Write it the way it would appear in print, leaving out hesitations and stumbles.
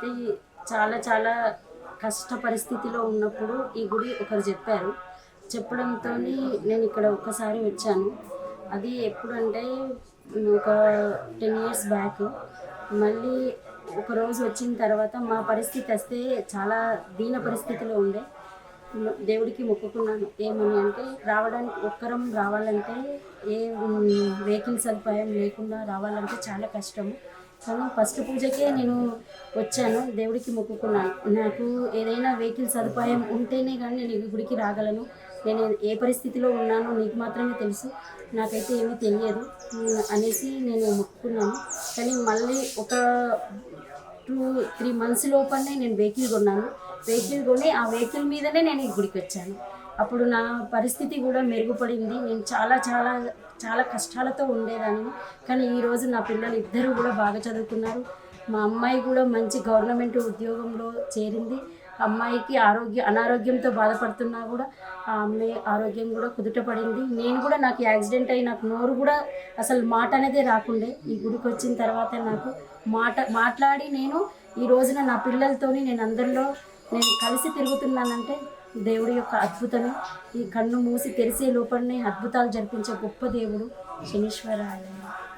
నాకైతే చాలా చాలా కష్ట పరిస్థితిలో ఉన్నప్పుడు ఈ గుడి ఒకరు చెప్పారు. చెప్పడంతో నేను ఇక్కడ ఒక్కసారి వచ్చాను. అది ఎప్పుడంటే ఒక 10 ఇయర్స్ బ్యాక్. మళ్ళీ ఒకరోజు వచ్చిన తర్వాత మా పరిస్థితి వస్తే చాలా దీన పరిస్థితిలో ఉండే. దేవుడికి మొక్కుకున్నాను ఏమని అంటే, ఒక్కరం రావాలంటే ఏ వెహికల్ సదుపాయం లేకుండా రావాలంటే చాలా కష్టము. కానీ ఫస్ట్ పూజకే నేను వచ్చాను, దేవుడికి మొక్కుకున్నాను. నాకు ఏదైనా వెహికల్ సదుపాయం ఉంటేనే కానీ నేను ఈ గుడికి రాగలను. నేను ఏ పరిస్థితిలో ఉన్నానో నీకు మాత్రమే తెలుసు, నాకైతే ఏమీ తెలియదు అనేసి నేను మొక్కుకున్నాను. కానీ మళ్ళీ ఒక 2-3 మంత్స్ లోపలనే నేను వెహికల్ కొన్నాను. వెహికల్ కొని ఆ వెహికల్ మీదనే నేను ఈ గుడికి వచ్చాను. అప్పుడు నా పరిస్థితి కూడా మెరుగుపడింది. నేను చాలా చాలా చాలా కష్టాలతో ఉండేదాన్ని. కానీ ఈరోజు నా పిల్లలు ఇద్దరు కూడా బాగా చదువుకున్నారు. మా అమ్మాయి కూడా మంచి గవర్నమెంట్ ఉద్యోగంలో చేరింది. అమ్మాయికి అనారోగ్యంతో బాధపడుతున్నా కూడా ఆ అమ్మాయి ఆరోగ్యం కూడా కుదుటపడింది. నేను కూడా నాకు యాక్సిడెంట్ అయ్యి నాకు నోరు కూడా అసలు మాట అనేదే రాకుండే. ఈ గుడికి వచ్చిన తర్వాత నాకు మాట్లాడి నేను ఈ రోజున నా పిల్లలతోని నేను కలిసి తిరుగుతున్నానంటే దేవుడి యొక్క అద్భుతమే. ఈ కన్ను మూసి తెరిసే లోపలనే అద్భుతాలు జరిపించే గొప్ప దేవుడు శనీశ్వరాయ.